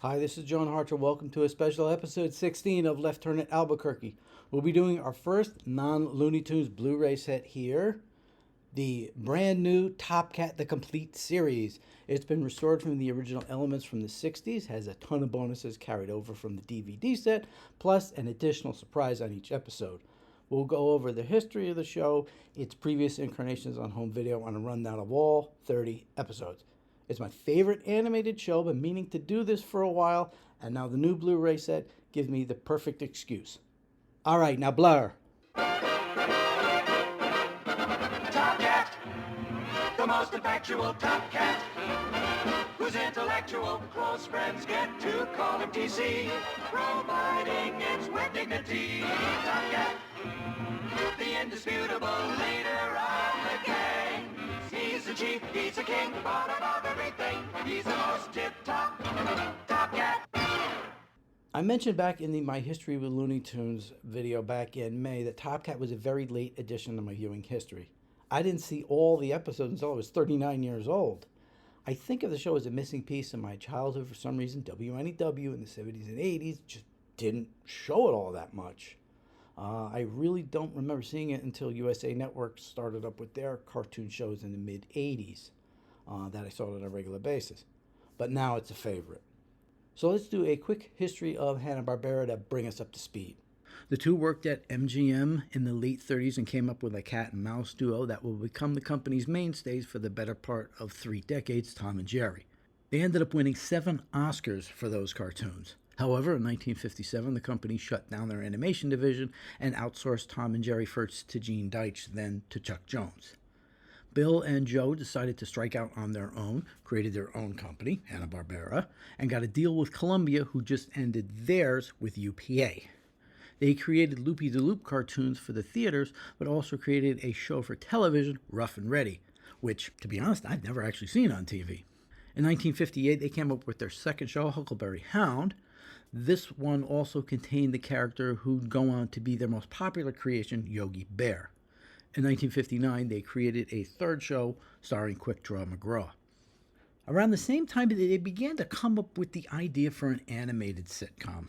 Hi, this is John Harcher. Welcome to a special episode 16 of Left Turn at Albuquerque. We'll be doing our first non-Looney Tunes Blu-ray set here, the brand new Top Cat The Complete Series. It's been restored from the original elements from the 60s, has a ton of bonuses carried over from the DVD set, plus an additional surprise on each episode. We'll go over the history of the show, its previous incarnations on home video, and a rundown of all 30 episodes. It's my favorite animated show, been meaning to do this for a while, and now the new Blu-ray set gives me the perfect excuse. All right, now blur. Top Cat, the most effectual Top Cat, whose intellectual close friends get to call him TC, providing it's with dignity. Top Cat, the indisputable leader of the gang. He's the chief, he's the king, but above everything, he's the most tip-top Top Cat. I mentioned back in the My History with Looney Tunes video back in May that Top Cat was a very late addition to my viewing history. I didn't see all the episodes until I was 39 years old. I think of the show as a missing piece in my childhood for some reason. WNEW in the 70s and 80s just didn't show it all that much. I really don't remember seeing it until USA Network started up with their cartoon shows in the mid-80s that I saw it on a regular basis. But now it's a favorite. So let's do a quick history of Hanna-Barbera to bring us up to speed. The two worked at MGM in the late 30s and came up with a cat and mouse duo that will become the company's mainstays for the better part of 3 decades, Tom and Jerry. They ended up winning 7 Oscars for those cartoons. However, in 1957, the company shut down their animation division and outsourced Tom and Jerry first to Gene Deitch, then to Chuck Jones. Bill and Joe decided to strike out on their own, created their own company, Hanna-Barbera, and got a deal with Columbia, who just ended theirs with UPA. They created Loopy-de-Loop cartoons for the theaters, but also created a show for television, Rough and Ready, which, to be honest, I've never actually seen on TV. In 1958, they came up with their second show, Huckleberry Hound. This one also contained the character who'd go on to be their most popular creation, Yogi Bear. In 1959, they created a third show starring Quick Draw McGraw. Around the same time, they began to come up with the idea for an animated sitcom.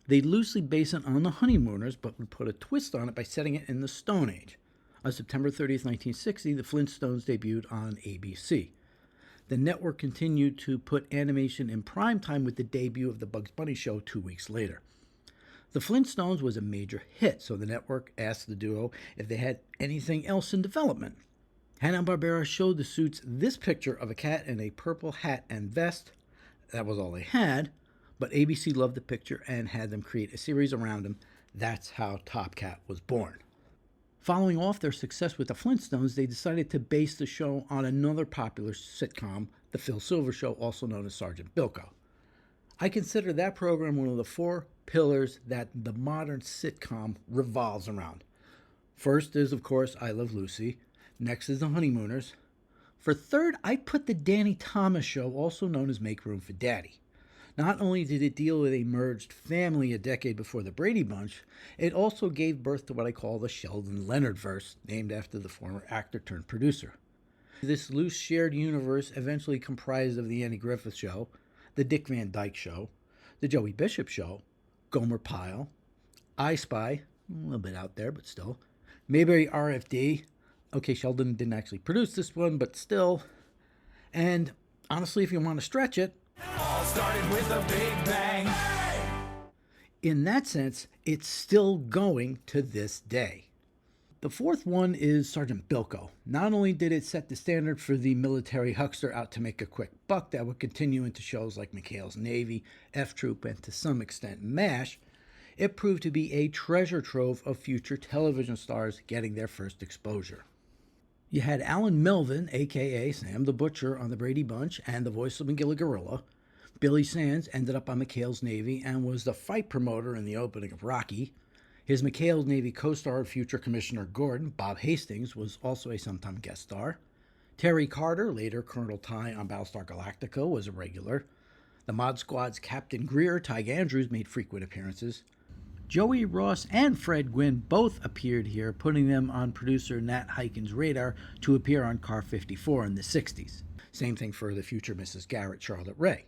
They loosely base it on the Honeymooners, but would put a twist on it by setting it in the Stone Age. On September 30th, 1960, the Flintstones debuted on ABC. The network continued to put animation in prime time with the debut of the Bugs Bunny show 2 weeks later. The Flintstones was a major hit, so the network asked the duo if they had anything else in development. Hanna-Barbera showed the suits this picture of a cat in a purple hat and vest. That was all they had, but ABC loved the picture and had them create a series around him. That's how Top Cat was born. Following off their success with the Flintstones, they decided to base the show on another popular sitcom, The Phil Silver Show, also known as Sergeant Bilko. I consider that program one of the 4 pillars that the modern sitcom revolves around. First is, of course, I Love Lucy. Next is The Honeymooners. For third, I put The Danny Thomas Show, also known as Make Room for Daddy. Not only did it deal with a merged family a decade before the Brady Bunch, it also gave birth to what I call the Sheldon Leonard verse, named after the former actor turned producer. This loose shared universe eventually comprised of the Andy Griffith Show, the Dick Van Dyke Show, the Joey Bishop Show, Gomer Pyle, I Spy, a little bit out there, but still, Mayberry RFD. Okay, Sheldon didn't actually produce this one, but still. And honestly, if you want to stretch it, All started with a big bang. in that sense, it's still going to this day. The fourth one is Sergeant Bilko. Not only did it set the standard for the military huckster out to make a quick buck that would continue into shows like McHale's Navy, F Troop, and to some extent MASH, it proved to be a treasure trove of future television stars getting their first exposure. You had Alan Melvin, a.k.a. Sam the Butcher, on the Brady Bunch and the voice of Magilla Gorilla. Billy Sands ended up on McHale's Navy and was the fight promoter in the opening of Rocky. His McHale's Navy co-star, future Commissioner Gordon, Bob Hastings, was also a sometime guest star. Terry Carter, later Colonel Ty on Battlestar Galactica, was a regular. The Mod Squad's Captain Greer, Tig Andrews, made frequent appearances. Joey Ross and Fred Gwynn both appeared here, putting them on producer Nat Hiken's radar to appear on Car 54 in the 60s. Same thing for the future Mrs. Garrett, Charlotte Ray.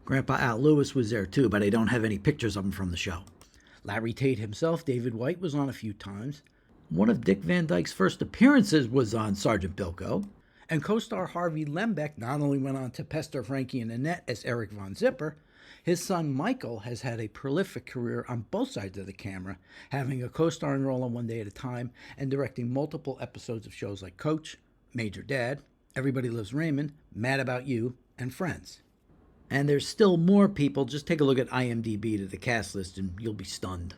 Grandpa Al Lewis was there too, but I don't have any pictures of him from the show. Larry Tate himself, David White, was on a few times. One of Dick Van Dyke's first appearances was on Sergeant Bilko. And co-star Harvey Lembeck not only went on to pester Frankie and Annette as Eric Von Zipper, his son Michael has had a prolific career on both sides of the camera, having a co-starring role on One Day at a Time and directing multiple episodes of shows like Coach, Major Dad, Everybody Loves Raymond, Mad About You, and Friends. And there's still more people. Just take a look at IMDb to the cast list and you'll be stunned.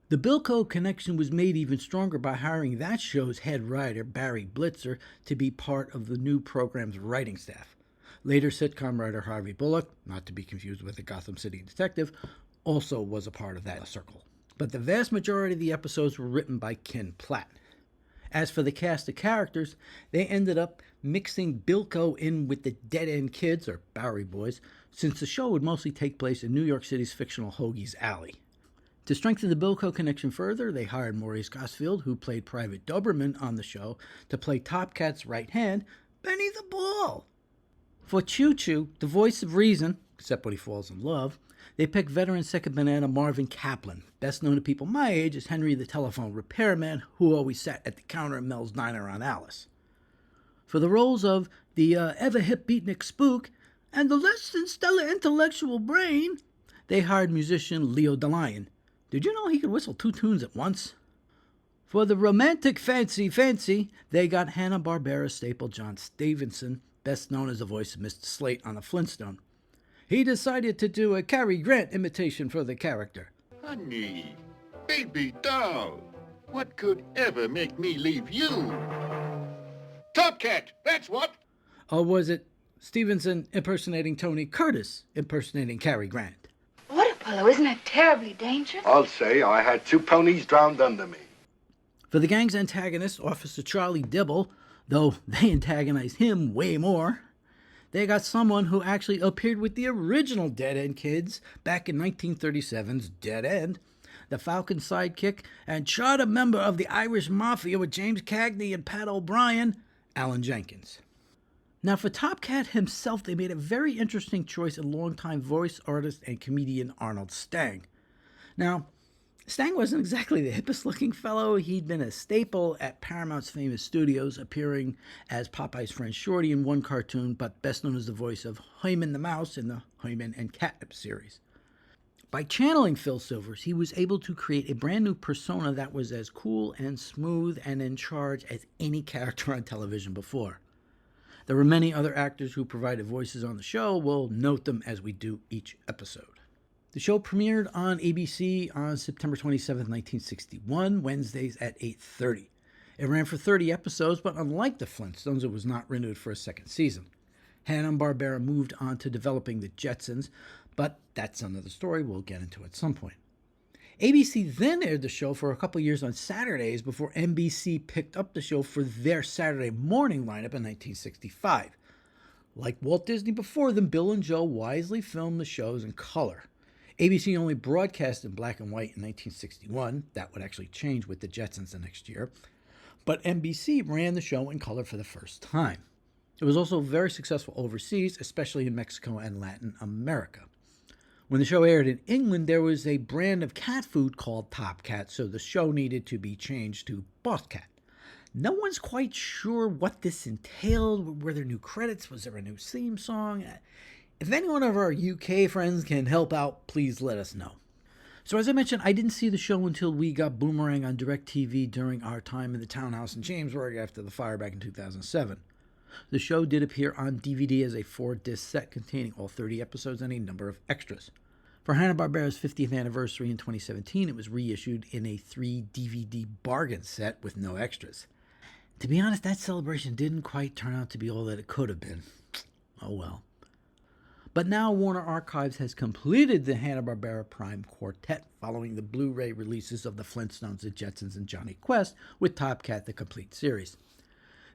The Bilko connection was made even stronger by hiring that show's head writer, Barry Blitzer, to be part of the new program's writing staff. Later sitcom writer Harvey Bullock, not to be confused with the Gotham City Detective, also was a part of that circle. But the vast majority of the episodes were written by Ken Platt. As for the cast of characters, they ended up mixing Bilko in with the Dead End Kids, or Bowery Boys, since the show would mostly take place in New York City's fictional Hoagie's Alley. To strengthen the Bilko connection further, they hired Maurice Gosfield, who played Private Doberman on the show, to play Top Cat's right hand, Benny the Bull. For Choo Choo, the voice of reason, except when he falls in love, they picked veteran second banana Marvin Kaplan, best known to people my age as Henry the telephone repairman, who always sat at the counter at Mel's Diner on Alice. For the roles of the ever-hip beatnik spook and the less than stellar intellectual brain, they hired musician Leo DeLion. Did you know he could whistle 2 tunes at once? For the romantic fancy, they got Hanna-Barbera staple John Stevenson, best known as the voice of Mr. Slate on The Flintstone. He decided to do a Cary Grant imitation for the character. Honey, baby doll, what could ever make me leave you? Top Cat, that's what! Or was it Stevenson impersonating Tony Curtis impersonating Cary Grant? Water polo, isn't it terribly dangerous? I'll say I had 2 ponies drowned under me. For the gang's antagonist, Officer Charlie Dibble, though they antagonized him way more, they got someone who actually appeared with the original Dead End Kids back in 1937's Dead End, the Falcon sidekick and charter member of the Irish Mafia with James Cagney and Pat O'Brien, Alan Jenkins. Now, for Top Cat himself, they made a very interesting choice in longtime voice artist and comedian Arnold Stang. Now, Stang wasn't exactly the hippest-looking fellow. He'd been a staple at Paramount's famous studios, appearing as Popeye's friend Shorty in one cartoon, but best known as the voice of Hyman the Mouse in the Hyman and Catnip series. By channeling Phil Silvers, he was able to create a brand new persona that was as cool and smooth and in charge as any character on television before. There were many other actors who provided voices on the show. We'll note them as we do each episode. The show premiered on ABC on September 27, 1961, Wednesdays at 8:30. It ran for 30 episodes, but unlike The Flintstones, it was not renewed for a second season. Hanna-Barbera moved on to developing the Jetsons, but that's another story we'll get into at some point. ABC then aired the show for a couple years on Saturdays before NBC picked up the show for their Saturday morning lineup in 1965. Like Walt Disney before them, Bill and Joe wisely filmed the shows in color. ABC only broadcast in black and white in 1961. That would actually change with the Jetsons the next year. But NBC ran the show in color for the first time. It was also very successful overseas, especially in Mexico and Latin America. When the show aired in England, there was a brand of cat food called Top Cat, so the show needed to be changed to Boss Cat. No one's quite sure what this entailed. Were there new credits? Was there a new theme song? If anyone of our UK friends can help out, please let us know. So as I mentioned, I didn't see the show until we got Boomerang on DirecTV during our time in the townhouse in Jamesburg after the fire back in 2007. The show did appear on DVD as a 4-disc set containing all 30 episodes and a number of extras. For Hanna-Barbera's 50th anniversary in 2017, it was reissued in a 3-DVD bargain set with no extras. To be honest, that celebration didn't quite turn out to be all that it could have been. Oh well. But now Warner Archives has completed the Hanna-Barbera Prime Quartet following the Blu-ray releases of The Flintstones, The Jetsons, and Johnny Quest with Top Cat, the complete series.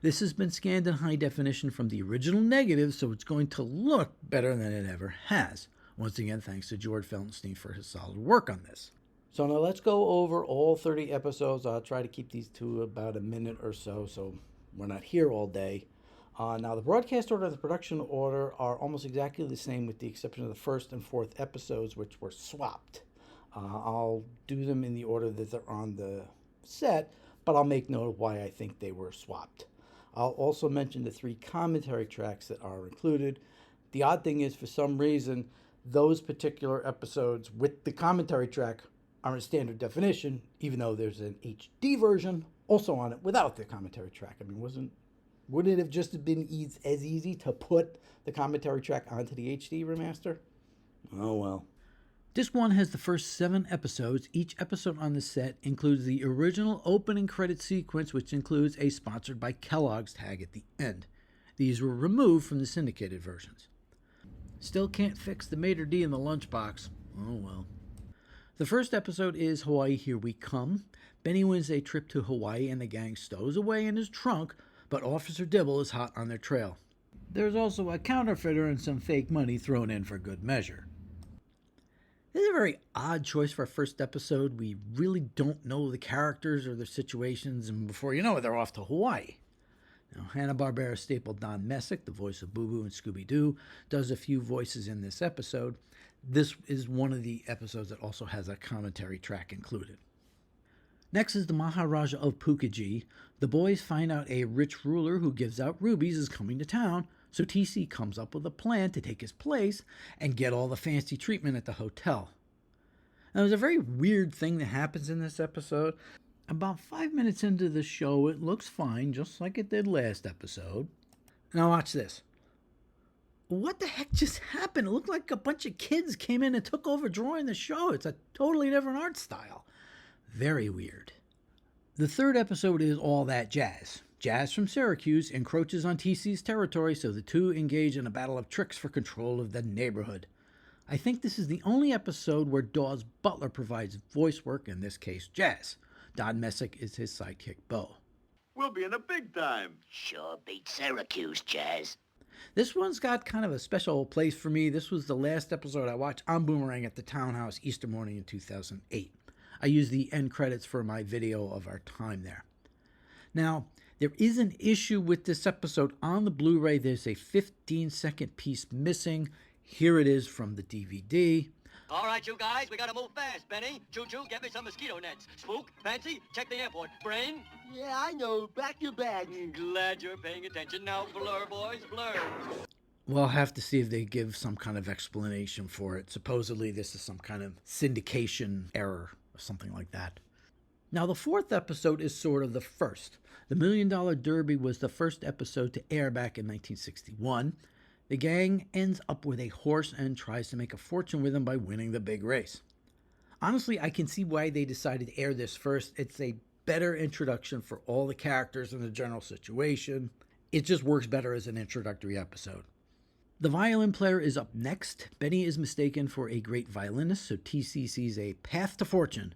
This has been scanned in high definition from the original negative, so it's going to look better than it ever has. Once again, thanks to George Felsenstein for his solid work on this. So now let's go over all 30 episodes. I'll try to keep these to about a minute or so we're not here all day. Now, the broadcast order and the production order are almost exactly the same with the exception of the first and fourth episodes, which were swapped. I'll do them in the order that they're on the set, but I'll make note of why I think they were swapped. I'll also mention the 3 commentary tracks that are included. The odd thing is, for some reason, those particular episodes with the commentary track are in standard definition, even though there's an HD version also on it without the commentary track. I mean, wouldn't it have just been as easy to put the commentary track onto the HD remaster? Oh well. Disc 1 has the first 7 episodes. Each episode on the set includes the original opening credit sequence, which includes a sponsored by Kellogg's tag at the end. These were removed from the syndicated versions. Still can't fix the maitre d' in the lunchbox. Oh well. The first episode is Hawaii Here We Come. Benny wins a trip to Hawaii and the gang stows away in his trunk, but Officer Dibble is hot on their trail. There's also a counterfeiter and some fake money thrown in for good measure. This is a very odd choice for our first episode. We really don't know the characters or their situations, and before you know it, they're off to Hawaii. Now, Hanna-Barbera staple Don Messick, the voice of Boo Boo and Scooby-Doo, does a few voices in this episode. This is one of the episodes that also has a commentary track included. Next is the Maharaja of Pukeji. The boys find out a rich ruler who gives out rubies is coming to town, so TC comes up with a plan to take his place and get all the fancy treatment at the hotel. Now, there's a very weird thing that happens in this episode. About 5 minutes into the show, it looks fine, just like it did last episode. Now watch this. What the heck just happened? It looked like a bunch of kids came in and took over drawing the show. It's a totally different art style. Very weird. The third episode is All That Jazz. Jazz from Syracuse encroaches on TC's territory, so the two engage in a battle of tricks for control of the neighborhood. I think this is the only episode where Dawes Butler provides voice work, in this case Jazz. Don Messick is his sidekick, Bo. We'll be in a big time. Sure beat Syracuse, Jazz. This one's got kind of a special place for me. This was the last episode I watched on Boomerang at the Townhouse Easter morning in 2008. I used the end credits for my video of our time there. Now, there is an issue with this episode. On the Blu-ray, there's a 15-second piece missing. Here it is from the DVD. All right, you guys, we gotta move fast. Benny, Choo-Choo, get me some mosquito nets. Spook, Fancy, check the airport. Brain? Yeah, I know. Back your bag. Glad you're paying attention. Now, blur, boys, blur. Well, I'll have to see if they give some kind of explanation for it. Supposedly, this is some kind of syndication error or something like that. Now, the fourth episode is sort of the first. The $1 Million Derby was the first episode to air back in 1961. The gang ends up with a horse and tries to make a fortune with him by winning the big race. Honestly, I can see why they decided to air this first. It's a better introduction for all the characters and the general situation. It just works better as an introductory episode. The violin player is up next. Benny is mistaken for a great violinist, so TC sees a path to fortune,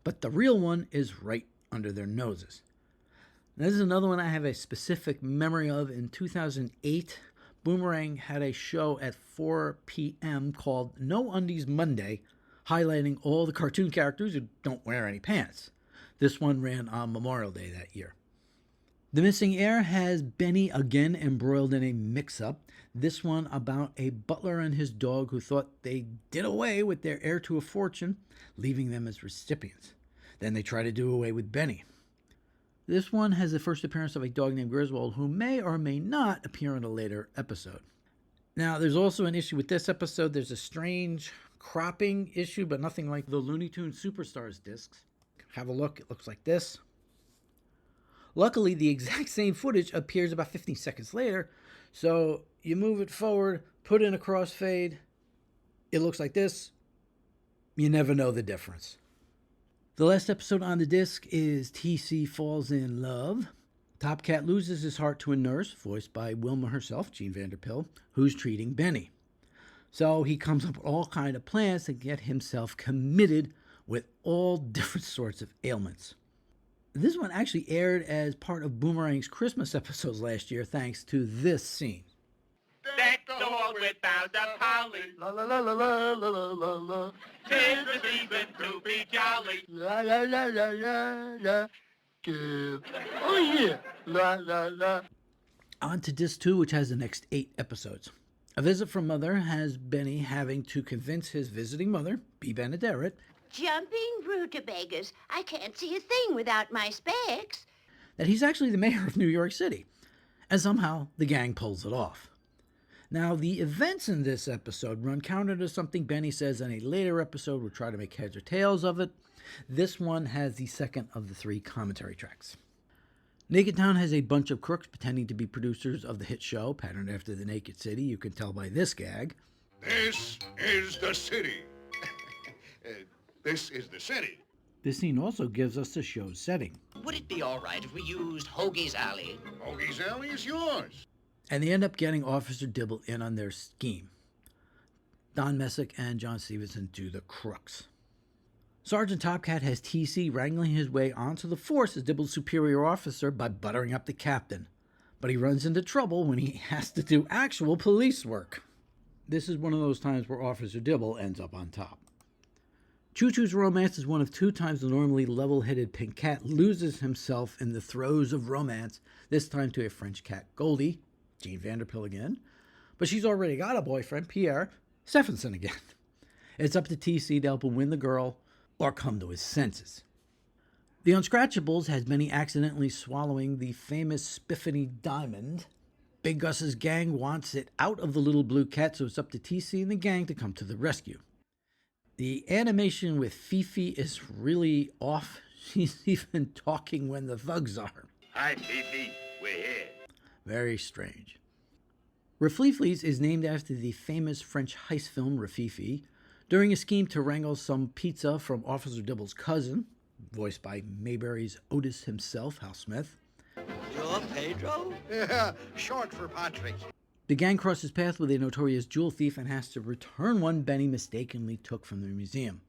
but the real one is right under their noses. Now, this is another one I have a specific memory of. In 2008, Boomerang had a show at 4 p.m. called No Undies Monday, highlighting all the cartoon characters who don't wear any pants. This one ran on Memorial Day that year. The Missing Heir has Benny again embroiled in a mix-up. This one about a butler and his dog who thought they did away with their heir to a fortune, leaving them as recipients. Then they try to do away with Benny. This one has the first appearance of a dog named Griswold, who may or may not appear in a later episode. Now, there's also an issue with this episode. There's a strange cropping issue, but nothing like the Looney Tunes Superstars discs. Have a look. It looks like this. Luckily, the exact same footage appears about 15 seconds later, so you move it forward, put in a crossfade. It looks like this. You never know the difference. The last episode on the disc is TC Falls in Love. Top Cat loses his heart to a nurse, voiced by Wilma herself, Jean Vanderpill, who's treating Benny. So he comes up with all kinds of plans to get himself committed with all different sorts of ailments. This one actually aired as part of Boomerang's Christmas episodes last year, thanks to this scene. Deck the hall with boughs of holly. La la la la la la la la la. 'Tis the season to be jolly. La la la la la la. Good. Oh yeah. La la la. On to disc 2, which has the next 8 episodes. A visit from Mother has Benny having to convince his visiting mother, B. Benaderet, Jumping rutabagas. I can't see a thing without my specs. that he's actually the mayor of New York City. And somehow the gang pulls it off. Now, the events in this episode run counter to something Benny says in a later episode. We'll try to make heads or tails of it. This one has the second of the 3 commentary tracks. Naked Town has a bunch of crooks pretending to be producers of the hit show, patterned after the Naked City. You can tell by this gag. This is the city. This is the city. This scene also gives us the show's setting. Would it be all right if we used Hoagie's Alley? Hoagie's Alley is yours. And they end up getting Officer Dibble in on their scheme. Don Messick and John Stevenson do the crooks. Sergeant Topcat has TC wrangling his way onto the force as Dibble's superior officer by buttering up the captain. But he runs into trouble when he has to do actual police work. This is one of those times where Officer Dibble ends up on top. Choo Choo's romance is one of 2 times the normally level-headed pink cat loses himself in the throes of romance, this time to a French cat, Goldie, Jean Vanderpill again, but she's already got a boyfriend, Pierre Stephenson again. It's up to TC to help him win the girl or come to his senses. The Unscratchables has Benny accidentally swallowing the famous Spiffany diamond. Big Gus's gang wants it out of the little blue cat, so it's up to TC and the gang to come to the rescue. The animation with Fifi is really off. She's even talking when the thugs are. Hi, Fifi. We're here. Very strange. Rafleeflees is named after the famous French heist film Rafifi. During a scheme to wrangle some pizza from Officer Dibble's cousin, voiced by Mayberry's Otis himself, Hal Smith, You're Pedro? Yeah, short for Patrick. the gang crosses paths with a notorious jewel thief and has to return one Benny mistakenly took from the museum.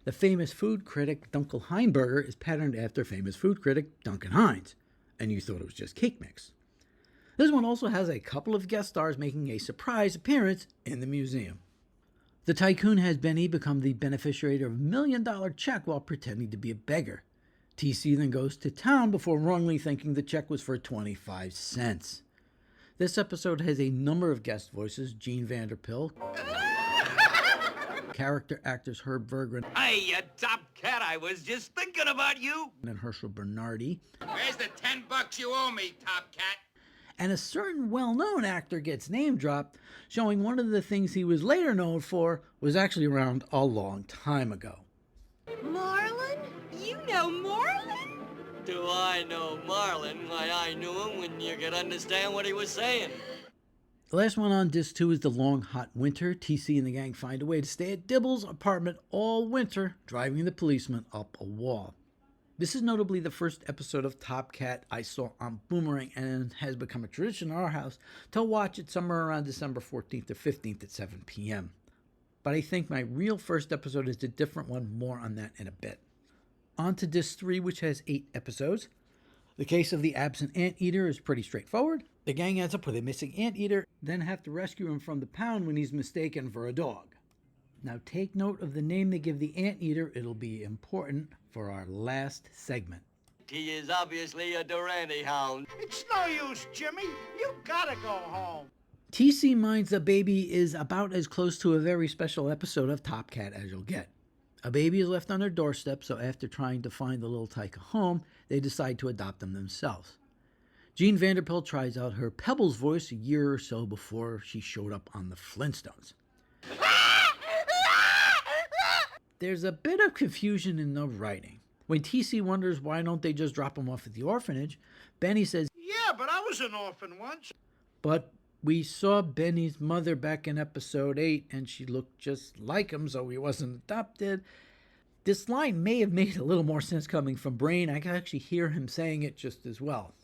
The famous food critic Dunkel Heinberger is patterned after famous food critic Duncan Hines, and you thought it was just cake mix. This one also has a couple of guest stars making a surprise appearance in the museum. The tycoon has Benny become the beneficiary of a $1 million check while pretending to be a beggar. TC then goes to town before wrongly thinking the check was for 25 cents. This episode has a number of guest voices: Jean Vanderpill, character actors Herb Vergren Hey, you top cat, I was just thinking about you. and Herschel Bernardi, Where's the $10 you owe me, top cat? and a certain well-known actor gets name dropped, showing one of the things he was later known for was actually around a long time ago. Marlin? You know Marlin? Do I know Marlin? Why, I knew him when you could understand what he was saying. The last one on disc 2 is The Long Hot Winter. TC and the gang find a way to stay at Dibble's apartment all winter, driving the policeman up a wall. This is notably the first episode of Top Cat I saw on Boomerang, and has become a tradition in our house to watch it somewhere around December 14th or 15th at 7 p.m. But I think my real first episode is a different one. More on that in a bit. On to disc 3, which has 8 episodes. The case of the absent anteater is pretty straightforward. The gang ends up with a missing anteater, then have to rescue him from the pound when he's mistaken for a dog. Now take note of the name they give the anteater. It'll be important for our last segment. He is obviously a Durante hound. It's no use, Jimmy. You gotta go home. TC Minds the Baby is about as close to a very special episode of Top Cat as you'll get. A baby is left on their doorstep, so after trying to find the little tyke a home, they decide to adopt them themselves. Jean Vanderpill tries out her Pebbles voice a year or so before she showed up on the Flintstones. There's a bit of confusion in the writing. When TC wonders why don't they just drop him off at the orphanage, Benny says, Yeah, but I was an orphan once. but we saw Benny's mother back in episode 8 and she looked just like him, so he wasn't adopted. This line may have made a little more sense coming from Brain. I can actually hear him saying it just as well.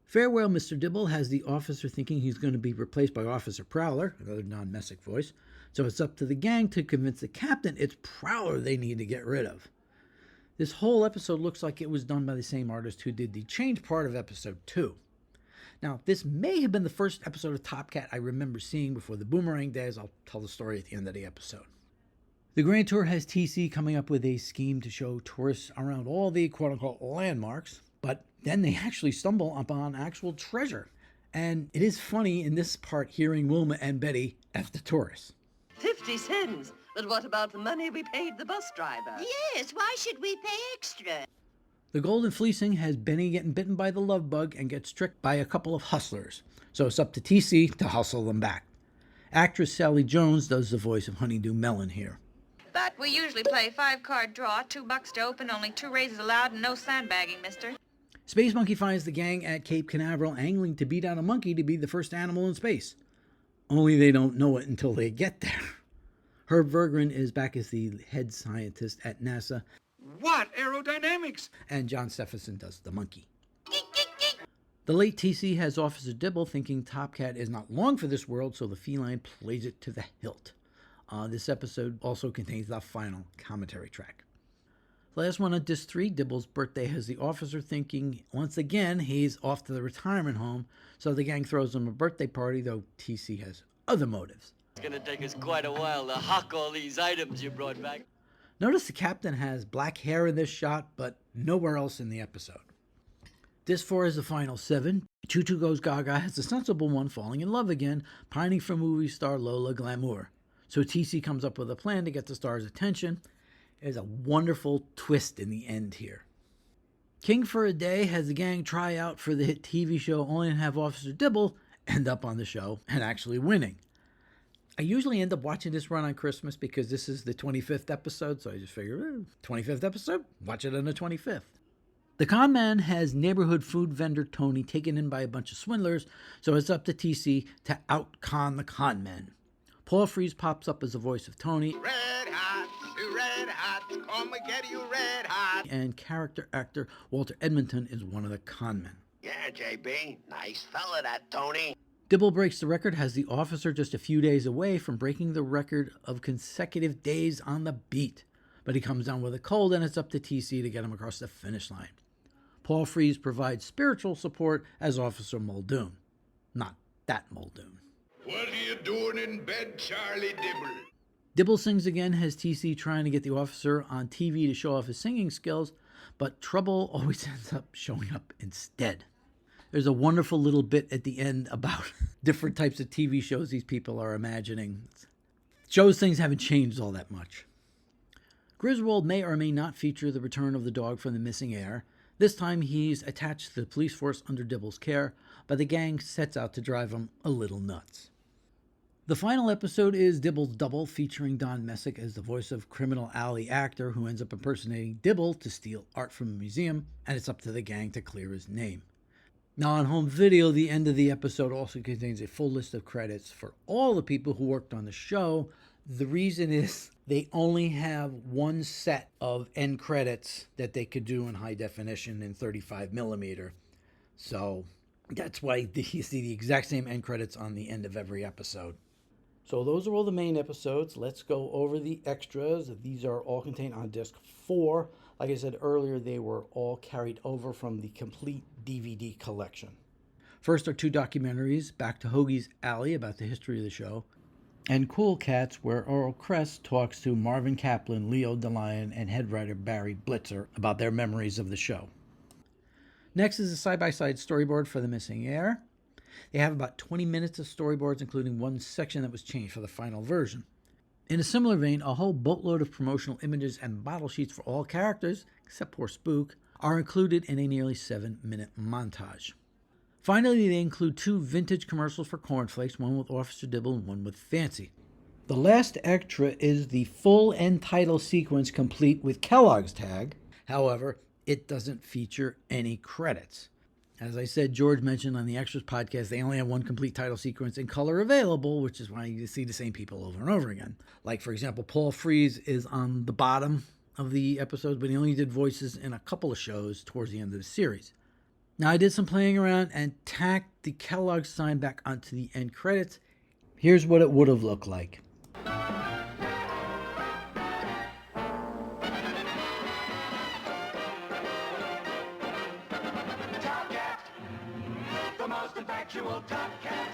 Farewell, Mr. Dibble has the officer thinking he's going to be replaced by Officer Prowler, another non-Messick voice. So it's up to the gang to convince the captain it's Prowler they need to get rid of. This whole episode looks like it was done by the same artist who did the change part of episode 2. Now, this may have been the first episode of Top Cat I remember seeing before the Boomerang days. I'll tell the story at the end of the episode. The Grand Tour has TC coming up with a scheme to show tourists around all the quote-unquote landmarks, but then they actually stumble upon actual treasure, And it is funny in this part hearing Wilma and Betty F the tourists. 50 cents. But what about the money we paid the bus driver? Yes, why should we pay extra? The golden fleecing has Benny getting bitten by the love bug and gets tricked by a couple of hustlers. So it's up to TC to hustle them back. Actress Sally Jones does the voice of Honeydew Melon here. But we usually play 5-card draw, $2 to open, only 2 raises allowed, and no sandbagging, mister. Space Monkey finds the gang at Cape Canaveral angling to beat out a monkey to be the first animal in space. Only they don't know it until they get there. Herb Vergren is back as the head scientist at NASA. What aerodynamics? And John Stephenson does the monkey. The late TC has Officer Dibble thinking Top Cat is not long for this world, so the feline plays it to the hilt. This episode also contains the final commentary track. Last one on Disc 3, Dibble's birthday, has the officer thinking once again he's off to the retirement home, so the gang throws him a birthday party, though TC has other motives. It's gonna take us quite a while to hock all these items you brought back. Notice the captain has black hair in this shot, but nowhere else in the episode. Disc 4 is the final 7. Choo Choo Goes Gaga has the sensible one falling in love again, pining for movie star Lola Glamour. So TC comes up with a plan to get the star's attention. There's a wonderful twist in the end here. King for a Day has the gang try out for the hit TV show only to have Officer Dibble end up on the show and actually winning. I usually end up watching this run on Christmas because this is the 25th episode, so I just figure, 25th episode? Watch it on the 25th. The con man has neighborhood food vendor Tony taken in by a bunch of swindlers, so it's up to TC to out-con the con men. Paul Frees pops up as the voice of Tony. Red hot, come and get you red hot. And character actor Walter Edmonton is one of the con men. Yeah, JB, nice fella that Tony. Dibble breaks the record, has the officer just a few days away from breaking the record of consecutive days on the beat. But he comes down with a cold and it's up to TC to get him across the finish line. Paul Frees provides spiritual support as Officer Muldoon. Not that Muldoon. What are you doing in bed, Charlie Dibble? Dibble sings again, has TC trying to get the officer on TV to show off his singing skills, but trouble always ends up showing up instead. There's a wonderful little bit at the end about different types of TV shows these people are imagining. Shows things haven't changed all that much. Griswold may or may not feature the return of the dog from the missing heir. This time he's attached to the police force under Dibble's care, but the gang sets out to drive him a little nuts. The final episode is Dibble's Double, featuring Don Messick as the voice of Criminal Alley actor who ends up impersonating Dibble to steal art from a museum, and it's up to the gang to clear his name. Now on home video, the end of the episode also contains a full list of credits for all the people who worked on the show. The reason is they only have one set of end credits that they could do in high definition in 35 millimeter. So that's why you see the exact same end credits on the end of every episode. So those are all the main episodes. Let's go over the extras. These are all contained on disc 4. Like I said earlier, they were all carried over from the complete DVD collection. First are 2 documentaries, Back to Hoagie's Alley about the history of the show, and Cool Cats, where Earl Kress talks to Marvin Kaplan, Leo DeLion, and head writer Barry Blitzer about their memories of the show. Next is a side-by-side storyboard for The Missing Heir. They have about 20 minutes of storyboards, including one section that was changed for the final version. In a similar vein, a whole boatload of promotional images and bottle sheets for all characters, except poor Spook, are included in a nearly 7-minute montage. Finally, they include 2 vintage commercials for cornflakes, one with Officer Dibble and one with Fancy. The last extra is the full end title sequence complete with Kellogg's tag. However, it doesn't feature any credits. As I said, George mentioned on the Extras podcast, they only have one complete title sequence in color available, which is why you see the same people over and over again. Like, for example, Paul Frees is on the bottom of the episode, but he only did voices in a couple of shows towards the end of the series. Now, I did some playing around and tacked the Kellogg sign back onto the end credits. Here's what it would have looked like. Intellectual Top Cat,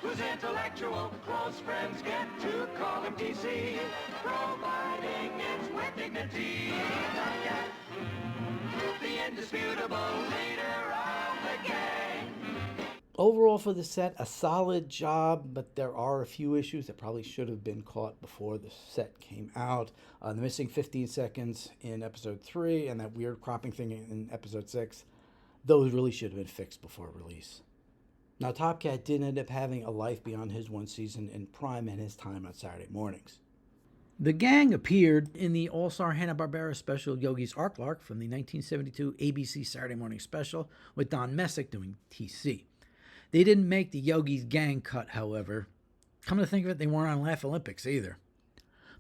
whose intellectual close friends get to call him TC, providing it with dignity. Top Cat, the indisputable leader of the gang. overall for the set, a solid job, but there are a few issues that probably should have been caught before the set came out. The missing 15 seconds in episode 3 and that weird cropping thing in episode 6, those really should have been fixed before release. Now, Top Cat did end up having a life beyond his one season in prime and his time on Saturday mornings. The gang appeared in the all-star Hanna-Barbera special Yogi's Ark Lark from the 1972 ABC Saturday Morning Special with Don Messick doing TC. They didn't make the Yogi's gang cut, however. Come to think of it, they weren't on Laugh Olympics either.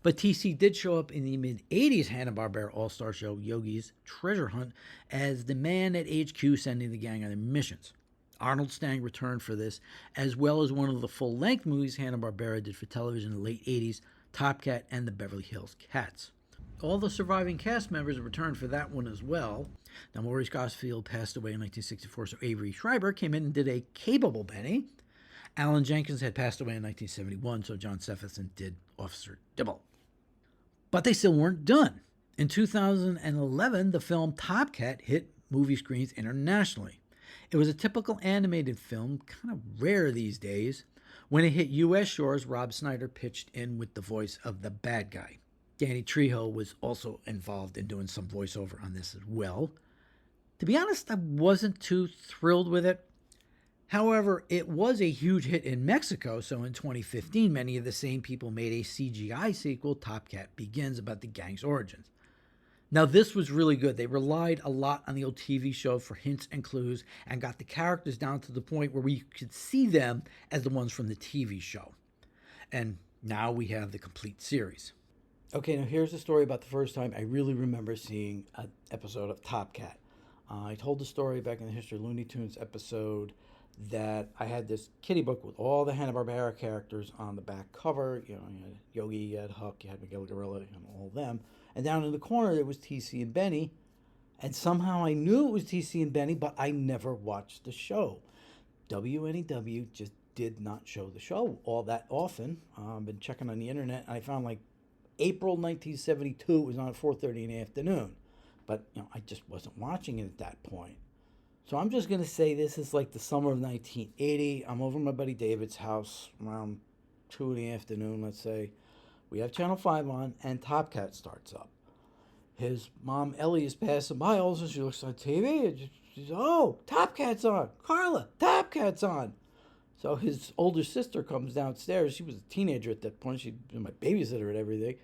But TC did show up in the mid-80s Hanna-Barbera all-star show Yogi's Treasure Hunt as the man at HQ sending the gang on their missions. Arnold Stang returned for this, as well as one of the full-length movies Hanna-Barbera did for television in the late 80s, Top Cat and the Beverly Hills Cats. All the surviving cast members returned for that one as well. Now, Maurice Gosfield passed away in 1964, so Avery Schreiber came in and did a capable Benny. Alan Jenkins had passed away in 1971, so John Sefferson did Officer Dibble. But they still weren't done. In 2011, the film Top Cat hit movie screens internationally. It was a typical animated film, kind of rare these days. When it hit U.S. shores, Rob Schneider pitched in with the voice of the bad guy. Danny Trejo was also involved in doing some voiceover on this as well. To be honest, I wasn't too thrilled with it. However, it was a huge hit in Mexico, so in 2015, many of the same people made a CGI sequel, Top Cat Begins, about the gang's origins. Now, this was really good. They relied a lot on the old TV show for hints and clues and got the characters down to the point where we could see them as the ones from the TV show. And now we have the complete series. Okay, now here's the story about the first time I really remember seeing an episode of Top Cat. I told the story back in the History of Looney Tunes episode that I had this kitty book with all the Hanna-Barbera characters on the back cover. You know, you had Yogi, you had Huck, you had Miguel Gorilla, and all of them. And down in the corner, there was TC and Benny. And somehow I knew it was TC and Benny, but I never watched the show. WNEW just did not show the show all that often. I've been checking on the internet, and I found like April 1972 it was on at 4:30 in the afternoon. But, you know, I just wasn't watching it at that point. So I'm just going to say this is like the summer of 1980. I'm over at my buddy David's house around 2 in the afternoon, let's say. We have Channel 5 on, and Top Cat starts up. His mom, Ellie, is passing by. All of a sudden, she looks on TV, and she's, oh, Top Cat's on. Carla, Top Cat's on. So his older sister comes downstairs. She was a teenager at that point. She'd been my babysitter and everything.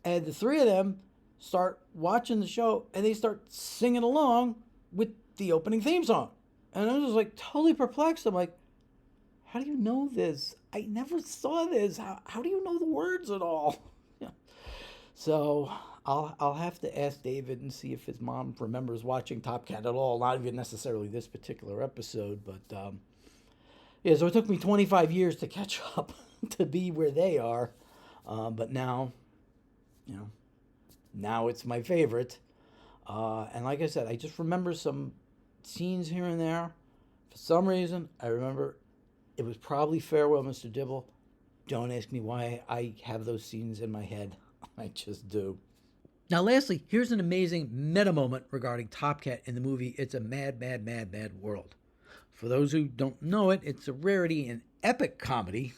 And the three of them start watching the show, and they start singing along with the opening theme song. And I was just like totally perplexed. I'm like, how do you know this? I never saw this. How do you know the words at all? Yeah. So I'll have to ask David and see if his mom remembers watching Top Cat at all. Not even necessarily this particular episode, but yeah. So it took me 25 years to catch up to be where they are, but now, you know, now it's my favorite. And like I said, I just remember some scenes here and there. For some reason, I remember it was probably Farewell, Mr. Dibble. Don't ask me why I have those scenes in my head. I just do. Now, lastly, here's an amazing meta moment regarding Top Cat in the movie It's a Mad, Mad, Mad, Mad World. For those who don't know it, it's a rarity in epic comedy,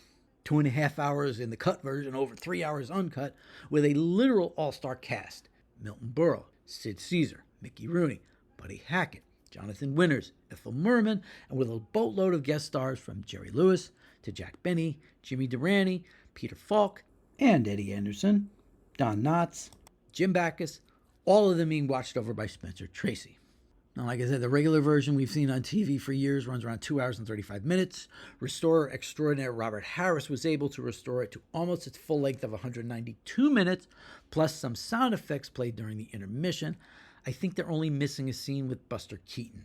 2.5 hours in the cut version, over 3 hours uncut, with a literal all-star cast. Milton Berle, Sid Caesar, Mickey Rooney, Buddy Hackett, Jonathan Winters, Ethel Merman, and with a boatload of guest stars from Jerry Lewis to Jack Benny, Jimmy Durante, Peter Falk, and Eddie Anderson, Don Knotts, Jim Backus, all of them being watched over by Spencer Tracy. Now, like I said, the regular version we've seen on TV for years runs around 2 hours and 35 minutes. Restorer extraordinaire Robert Harris was able to restore it to almost its full length of 192 minutes, plus some sound effects played during the intermission. I think they're only missing a scene with Buster Keaton.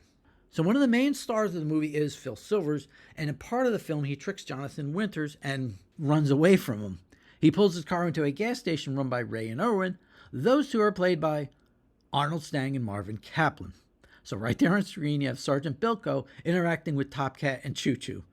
So one of the main stars of the movie is Phil Silvers, and in part of the film, he tricks Jonathan Winters and runs away from him. He pulls his car into a gas station run by Ray and Irwin. Those two are played by Arnold Stang and Marvin Kaplan. So right there on screen, you have Sergeant Bilko interacting with Top Cat and Choo Choo.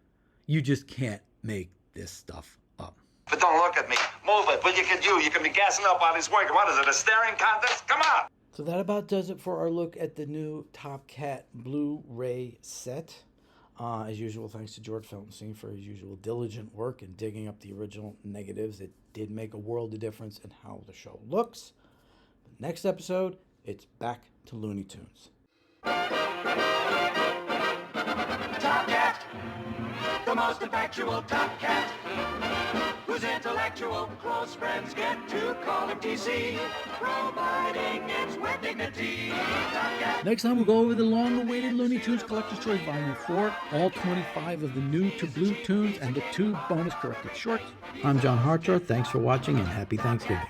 You just can't make this stuff up. But don't look at me. Move it. Well, you can be gassing up on his work. What is it, a staring contest? Come on! So that about does it for our look at the new Top Cat Blu-ray set. As usual, thanks to George Feltenstein for his usual diligent work in digging up the original negatives. It did make a world of difference in how the show looks. The next episode, it's back to Looney Tunes. Top Cat, the most effectual Top Cat, whose intellectual close friends get to call him TC, providing it's with dignity. Top Cat. Next time, we'll go over the long-awaited Looney Tunes Collector's Choice Volume 4, all 25 of the new to blue tunes, and the 2 bonus corrected shorts. I'm John Hartshaw. Thanks for watching, and happy Thanksgiving.